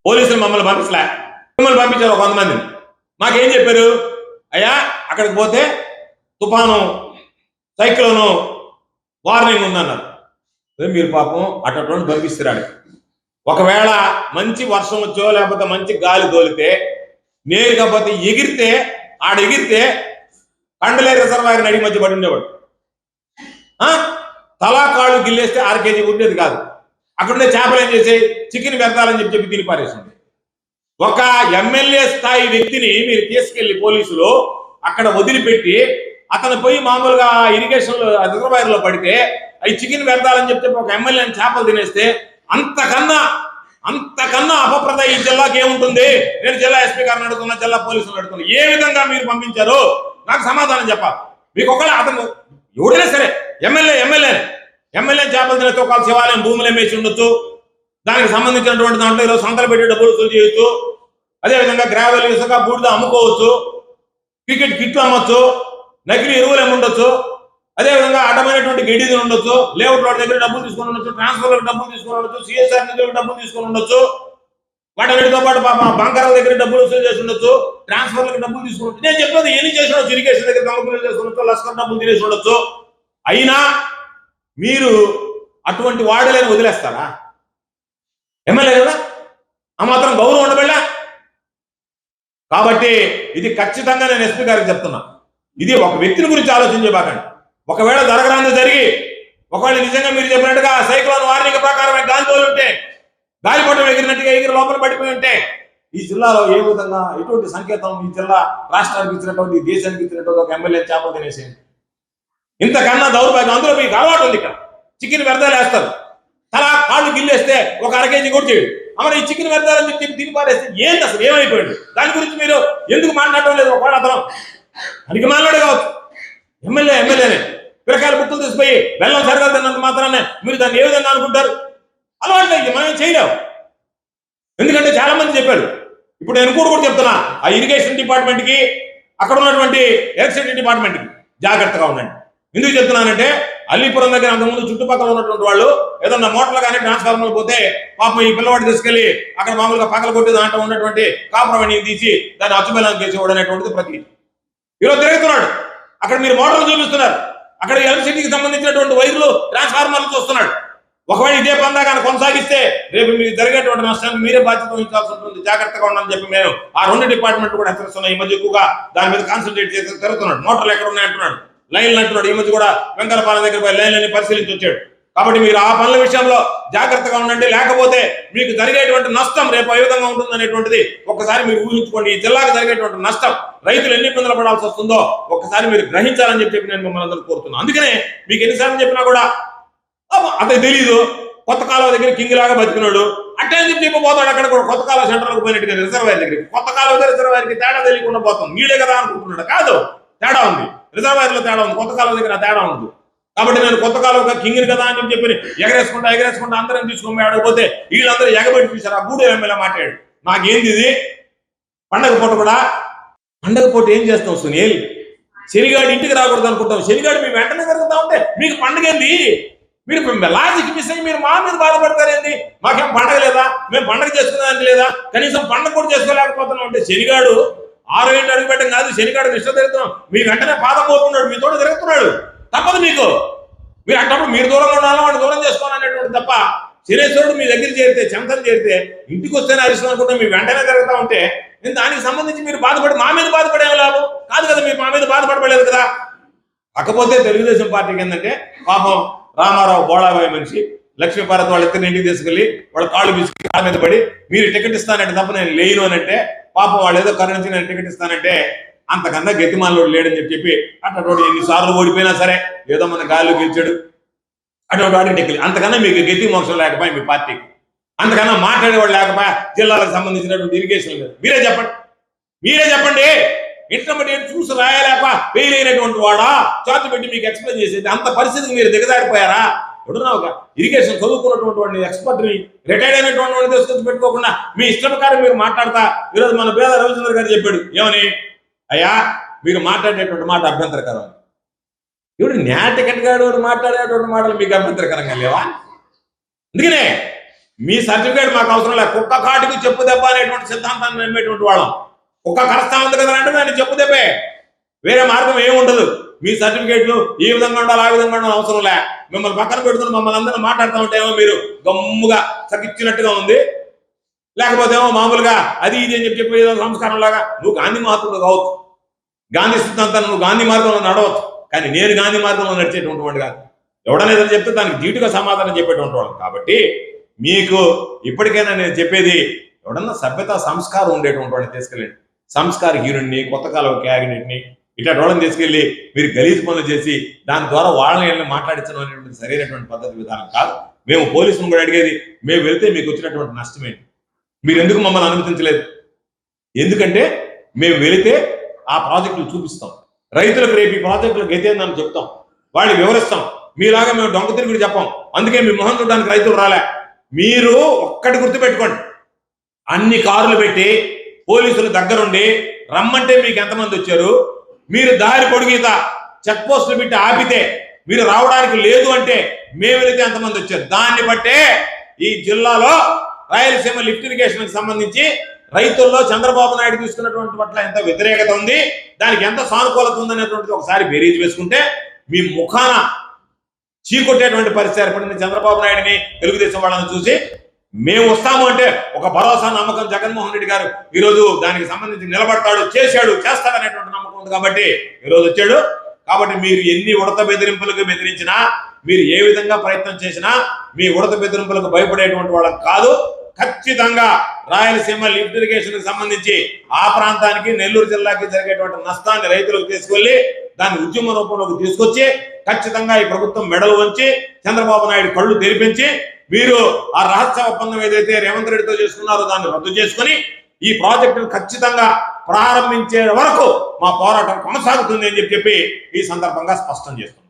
పోలీసులు మమ్మల్ని పంపించలే, మిమ్మల్ని పంపించారు 100 మందిని. మాకేం చెప్పారు, అయ్యా అక్కడికి పోతే తుఫాను సైక్లోను వార్నింగ్ ఉందన్నారు. మీరు పాపం అటువంటి పంపిస్తున్నాడు. ఒకవేళ మంచి వర్షం వచ్చో లేకపోతే మంచి గాలి తోలితే నేరుగా పోతే ఎగిరితే కండలే రిజర్వాయర్ నడి మధ్య పడి ఉండేవాడు. తలా కాళ్ళు గిల్లేస్తే 6 కేజీ ఉండేది కాదు. అక్కడుండే చేపలు ఏం చేసి చికెన్ పెడతాలని చెప్పి తిని పారేసింది. ఒక ఎమ్మెల్యే స్థాయి వ్యక్తిని మీరు తీసుకెళ్లి పోలీసులు అక్కడ వదిలిపెట్టి అతను పోయి మామూలుగా ఇరిగేషన్ రిజర్వాయర్ లో పడితే అవి చికెన్ పెడతాలని చెప్తే ఒక ఎమ్మెల్యే చేపలు తినేస్తే అంతకన్నా అపప్రద ఈ జిల్లాకి ఏముంటుంది? నేను జిల్లా ఎస్పీ గారిని అడుగుతున్నా, జిల్లా పోలీసులు అడుగుతున్నా, ఏ విధంగా మీరు పంపించారు నాకు సమాధానం చెప్పాలి. మీకు ఒకవేళ అతను ఎవడైనా సరే ఎమ్మెల్యే చేపలు తినేస్తే ఒక శివాలయం భూములు అమ్మేసి ఉండొచ్చు, దానికి సంబంధించినటువంటి దాంట్లో ఈరోజు సంతలు పెట్టి డబ్బులు వసూలు చేయొచ్చు, అదేవిధంగా గ్రావెల్ ఇసుక బూడిద అమ్ముకోవచ్చు, క్రికెట్ కిట్లు అమ్మొచ్చు, నకిలీ ఎరువులు ఏముండొచ్చు, అదేవిధంగా అడ్డమైనటువంటి గడ్డిది ఉండొచ్చు, లేఅవుట్ వాటి దగ్గర డబ్బులు తీసుకొని ఉండొచ్చు, ట్రాన్స్ఫర్లకు డబ్బులు తీసుకొని ఉండొచ్చు, సిఎస్ఆర్ నిధులకు డబ్బులు తీసుకొని ఉండొచ్చు, వాటన్నిటితో పాటు బంకరాల దగ్గర డబ్బులు వసూలు చేసి ఉండొచ్చు, ట్రాన్స్ఫర్లకు డబ్బులు తీసుకుని ఉండొచ్చు. నేను చెప్పేది ఎన్ని చేసి ఉండొచ్చు, ఇరిగేషన్ దగ్గర దొంగలు చేసి ఉండొచ్చు, లస్కర్ డబ్బులు తినేసి ఉండొచ్చు. అయినా మీరు అటువంటి వాడలేని వదిలేస్తారా? ఎమ్మెల్యే కదా, ఆ మాత్రం గౌరవం ఉండబెళ్ళా. కాబట్టి ఇది ఖచ్చితంగా నేను ఎస్పీ గారికి చెప్తున్నా, ఇది ఒక వ్యక్తిని గురించి ఆలోచించబాకండి. ఒకవేళ జరగరాంది జరిగి ఒకవేళ నిజంగా మీరు చెప్పినట్టుగా సైక్లోన్ వార్నింగ్ ప్రకారమే గాలిపోయి ఉంటే, గాలిపటం ఎగిరినట్టుగా ఎగిరి లోపల పడిపోయి ఉంటే ఈ జిల్లాలో ఏ విధంగా ఎటువంటి సంకేతం ఈ జిల్లా రాష్ట్రానికి ఇచ్చినటువంటి దేశానికి ఇచ్చినటువంటి ఒక ఎమ్మెల్యే చేపలు తినేసేయండి. ఇంతకన్నా దౌర్భాగ్యం. అందులో మీకు అలవాటు ఉంది, ఇక్కడ చికెన్ వ్యర్థాలు వేస్తారు, తలా కాళ్ళు గిల్లేస్తే ఒక 1/2 కేజీ కూడా చేయడు. అమలు ఈ చికెన్ వ్యర్థాలని చెప్పి తిని పారేస్తే ఏంటి అసలు ఏమైపోయాడు? దాని గురించి మీరు ఎందుకు మాట్లాడటం లేదు? ఒకవేళ అతను అనికి మాట్లాడే కావచ్చు, ఎమ్మెల్యేనే పిల్లకాయలు బుక్కులు తీసిపోయి బెల్లం సరగాలు తిన్నంత మాత్రానే మీరు దాన్ని ఏ విధంగా అనుకుంటారు? అలవాటు మనం చేయలేము. ఎందుకంటే చాలా మంది చెప్పారు. ఇప్పుడు నేను కూడా చెప్తున్నా, ఆ ఇరిగేషన్ డిపార్ట్మెంట్కి అక్కడ ఉన్నటువంటి ఎలక్ట్రిసిటీ డిపార్ట్మెంట్కి జాగ్రత్తగా ఉండండి. ఎందుకు చెప్తున్నానంటే అల్లీపురం దగ్గర అంతకుముందు చుట్టుపక్కల ఉన్నటువంటి వాళ్ళు ఏదన్నా మోటార్లు కానీ ట్రాన్స్ఫార్మర్లు పోతే పాపం ఈ పిల్లవాడు తీసుకెళ్లి అక్కడ మామూలుగా పక్కల కొట్టి దాంట్లో ఉన్నటువంటి కాపురమణి తీసి దాన్ని అచ్చుబెల్లం చేసి అనేటువంటిది ప్రతి ఈరోజు తిరుగుతున్నాడు. అక్కడ మీరు మోటార్లు చూపిస్తున్నారు, అక్కడ ఎలక్ట్రిసిటీకి సంబంధించినటువంటి వైర్లు ట్రాన్స్ఫార్మర్లు చూస్తున్నాడు. ఒకవేళ ఇదే పందాగా కొనసాగిస్తే రేపు మీకు జరిగేటువంటి నష్టానికి మీరే బాధ్యత వహించాల్సి ఉంటుంది. జాగ్రత్తగా ఉండాలని చెప్పి నేను ఆ 2 డిపార్ట్మెంట్ కూడా హెచ్చరిస్తున్నాను. ఈ మధ్య ఎక్కువగా దాని మీద కాన్సన్ట్రేట్ చేసి తిరుగుతున్నాడు. మోటార్లు ఎక్కడ ఉన్నాయంటున్నాడు, లైన్లు అంటున్నాడు. ఈ మధ్య కూడా వెంకటపాలెం దగ్గర పోయి లైన్లని పరిశీలించి వచ్చాడు. కాబట్టి మీరు ఆ పనుల విషయంలో జాగ్రత్తగా ఉండండి. లేకపోతే మీకు జరిగేటువంటి నష్టం రేపు ఏ విధంగా ఉంటుంది అనేటువంటిది ఒక్కసారి మీరు ఊహించుకోండి. ఈ జిల్లాకు జరిగేటువంటి నష్టం, రైతులు ఎన్ని ఇబ్బందులు పడాల్సి వస్తుందో ఒక్కసారి మీరు గ్రహించాలని చెప్పి నేను మిమ్మల్ని అందరూ కోరుతున్నాను. అందుకనే మీకు ఎన్నిసార్లు చెప్పినా కూడా అతను తెలీదు, కొత్త కాలువ దగ్గర కింగ్ లాగా బతికినాడు అట్టే అని చెప్పి పోతాడు. అక్కడ కూడా కొత్త కాలువ సెంటర్లకు పోయినట్టుగా రిజర్వాయర్ దగ్గరికి, కొత్త కాలువ రిజర్వాయర్కి తేడా తెలియకుండా పోతాం. నీళ్ళే కదా అనుకుంటున్నాడు. కాదు, తేడా ఉంది, రిజర్వాయర్ లో తేడా ఉంది, కొత్త కాలువ దగ్గర తేడా ఉంది. కాబట్టి నేను కొత్త కాలువ కింగిని కదా అని చెప్పి ఎగరేసుకుంటా అందరం తీసుకొని ఆడకపోతే వీళ్ళందరూ ఎగబెట్టి చూశారు. ఆ గూడెం ఎమ్మెల్యే మాట్లాడు, నాకేంది ఇది పండగ పూట కూడా? పండగ పూట ఏం చేస్తాం సునీల్? శనిగాడు ఇంటికి రాకూడదు అనుకుంటాం, శనిగాడు మీ వెంటనే జరుగుతా ఉంటే మీకు పండుగ ఏంది? మీరు లాజిక్ మిస్ అయ్యి మీరు మా మీద బాధపడతారేంది? మాకేం పండగ లేదా? మేము పండగ చేసుకునేదానికి లేదా? కనీసం పండగ కూడా చేసుకోలేకపోతున్నాం అంటే శనిగాడు 6 ఏళ్ళు అడుగు పెట్టం కాదు, శనిగాడు నిష్ట తిరుగుతున్నాం. మీ వెంటనే పాదం పోతున్నాడు, మీ తోట తిరుగుతున్నాడు. తప్పదు మీకు. మీరు అట్టప్పుడు మీరు దూరంగా ఉండాలి, వాడు దూరం చేసుకోవాలనేటువంటి తప్ప శనేశ్వరుడు మీ దగ్గర చేరితే, చెంతలు చేరితే ఇంటికి వస్తేనే అరిష్టం అనుకుంటే మీ వెంటనే తిరుగుతా ఉంటే నేను దానికి సంబంధించి మీరు బాధపడి మా మీద బాధపడే లాభం కాదు కదా. మీరు మా మీద బాధపడలేదు కదా. కాకపోతే తెలుగుదేశం పార్టీకి ఏంటంటే పాపం రామారావు బోళాబాయి మనిషి లక్ష్మీపార్వతి వాళ్ళ ఇద్దరిని ఇంటికి తీసుకెళ్లి వాళ్ళ కాళ్ళు బిసుకి కాళ్ళ మీద పడి మీరు టికెట్ ఇస్తానంటే తప్ప నేను లేను అని అంటే పాపం వాళ్ళు ఏదో కరుణించి నేను టికెట్ ఇస్తానంటే అంతకన్నా గతిమాలలో లేడని చెప్పి అటువంటి ఎన్నిసార్లు ఓడిపోయినా సరే ఏదో మన గాలిలో గెలిచాడు అటువంటి వాడికి టికెట్. అంతకన్నా మీకు గతి మోక్షం లేకపోయి మీ పార్టీకి, అంతకన్నా మాట్లాడేవాడు లేకపోయా జిల్లాలకు సంబంధించినటువంటి ఇరిగేషన్ లేదు. మీరే చెప్పండి. ఇంటర్మీడియట్ చూసి రాయలేక ఫెయిల్ అయినటువంటి వాడా చార్జ్ పెట్టి మీకు ఎక్స్ప్లెయిన్ చేసేది అంత పరిస్థితికి మీరు దిగజారిపోయారా? ఎవడున్నా ఒక ఇరిగేషన్ చదువుకున్నటువంటి వాడిని, ఎక్స్పర్ట్ని, రిటైర్డ్ అయినటువంటి వాడిని తీసుకొచ్చి పెట్టుకోకుండా మీ ఇష్ట ప్రకారం మీరు మాట్లాడతా. ఈరోజు మన పేద రవిచంద్ర గారు చెప్పాడు ఏమని, అయ్యా మీరు మాట్లాడేటువంటి మాట అభ్యంతరకరం. ఇప్పుడు న్యాయ టికెట్ గారు మాట్లాడేటువంటి మాటలు మీకు అభ్యంతరకరంగా లేవా? అందుకనే మీ సర్టిఫికేట్ మాకు అవసరం లేదు. కుక్క కాటికి చెప్పు దెబ్బ అనేటువంటి సిద్ధాంతాన్ని నమ్మేటువంటి వాళ్ళం. కుక్క కరస్తా ఉంది కదా అంటే దాన్ని చెప్పు దెబ్బే, వేరే మార్గం ఏమి ఉండదు. మీ సర్టిఫికేట్లు ఈ విధంగా ఉండాలి ఆ విధంగా ఉండాలి అవసరం లే. మిమ్మల్ని పక్కన పెడుతున్న మమ్మల్ని అందరూ మాట్లాడుతూ ఉంటేమో మీరు గమ్ముగా సగిచ్చినట్టుగా ఉంది, లేకపోతే ఏమో మామూలుగా అది ఇది అని చెప్పి ఏదో సంస్కారం లాగా. నువ్వు గాంధీ మహాత్ముడు కావచ్చు, గాంధీ సిద్ధాంతాన్ని నువ్వు గాంధీ మార్గంలో నడవచ్చు, కానీ నేను గాంధీ మార్గంలో నడిచేటువంటి వాడు కాదు. ఎవడన్నా ఏదైనా చెప్తే దానికి ధీటుగా సమాధానం చెప్పేటువంటి వాడు. కాబట్టి మీకు ఇప్పటికైనా నేను చెప్పేది, ఎవడన్నా సభ్యత సంస్కారం ఉండేటువంటి వాడిని తీసుకెళ్ళండి. సంస్కార హీరుణ్ణి, కొత్త కాలం క్యాబినెట్ని ఇట్లా వాళ్ళని తీసుకెళ్లి మీరు గలీజ్ పనులు చేసి దాని ద్వారా వాళ్ళని మాట్లాడించడం అనేటువంటి సరైనటువంటి పద్ధతి విధానం కాదు. మేము పోలీసులను కూడా అడిగేది, మేము వెళ్తే మీకు వచ్చినటువంటి నష్టం ఏంటి, మీరు ఎందుకు మమ్మల్ని అనుమతించలేదు? ఎందుకంటే మేము వెళితే ఆ ప్రాజెక్టులు చూపిస్తాం, రైతులకు రేపు ఈ ప్రాజెక్టులు గతేందని చెప్తాం, వాళ్ళు వివరిస్తాం. మీలాగా మేము డొంక తిరుగుడు చెప్పాం. అందుకే మీ మొహం చూడడానికి రైతులు రాలే. మీరు ఒక్కటి గుర్తుపెట్టుకోండి, అన్ని కార్లు పెట్టి పోలీసులు దగ్గరుండి రమ్మంటే మీకు ఎంతమంది వచ్చారు? మీరు దారి పొడిగిత చెక్ పోస్టులు పెట్టి ఆపితే మీరు రావడానికి లేదు అంటే మేము వెళితే ఎంతమంది వచ్చారు? దాన్ని బట్టే ఈ జిల్లాలో రాయలసీమ లిఫ్ట్ ఇరిగేషన్ సంబంధించి రైతుల్లో చంద్రబాబు నాయుడు తీసుకున్నటువంటి పట్ల ఎంత వ్యతిరేకత ఉంది, దానికి ఎంత సానుకూలత ఉందనేటువంటిది ఒకసారి బేరీజ్ వేసుకుంటే మీ ముఖాన చీకొట్టేటువంటి పరిస్థితి ఏర్పడింది. చంద్రబాబు నాయుడిని, తెలుగుదేశం వాళ్ళని చూసి మేము వస్తాము అంటే ఒక భరోసా నమ్మకం జగన్మోహన్ రెడ్డి గారు ఈరోజు దానికి సంబంధించి నిలబడతాడు, చేశాడు, చేస్తాడనేటువంటి నమ్మకం ఉంది కాబట్టి ఈరోజు వచ్చాడు. కాబట్టి మీరు ఎన్ని ఉడత బెదిరింపులకు బెదిరించినా, మీరు ఏ విధంగా ప్రయత్నం చేసినా మీ ఉడత బెదిరింపులకు భయపడేటువంటి వాళ్ళకి కాదు. ఖచ్చితంగా రాయలసీమ లిఫ్ట్ ఇరిగేషన్ సంబంధించి ఆ ప్రాంతానికి, నెల్లూరు జిల్లాకి జరిగేటువంటి నష్టాన్ని రైతులకు తీసుకెళ్లి దాన్ని ఉద్యమ రూపంలోకి తీసుకొచ్చి ఖచ్చితంగా ఈ ప్రభుత్వం మెడలు వంచి చంద్రబాబు నాయుడు కళ్ళు తెరిపించి మీరు ఆ రహస్య ఒప్పందం ఏదైతే రేవంత్ రెడ్డితో చేసుకున్నారో దాన్ని రద్దు చేసుకుని ఈ ప్రాజెక్టును ఖచ్చితంగా ప్రారంభించే వరకు మా పోరాటం కొనసాగుతుంది అని చెప్పి ఈ సందర్భంగా స్పష్టం చేస్తున్నాం.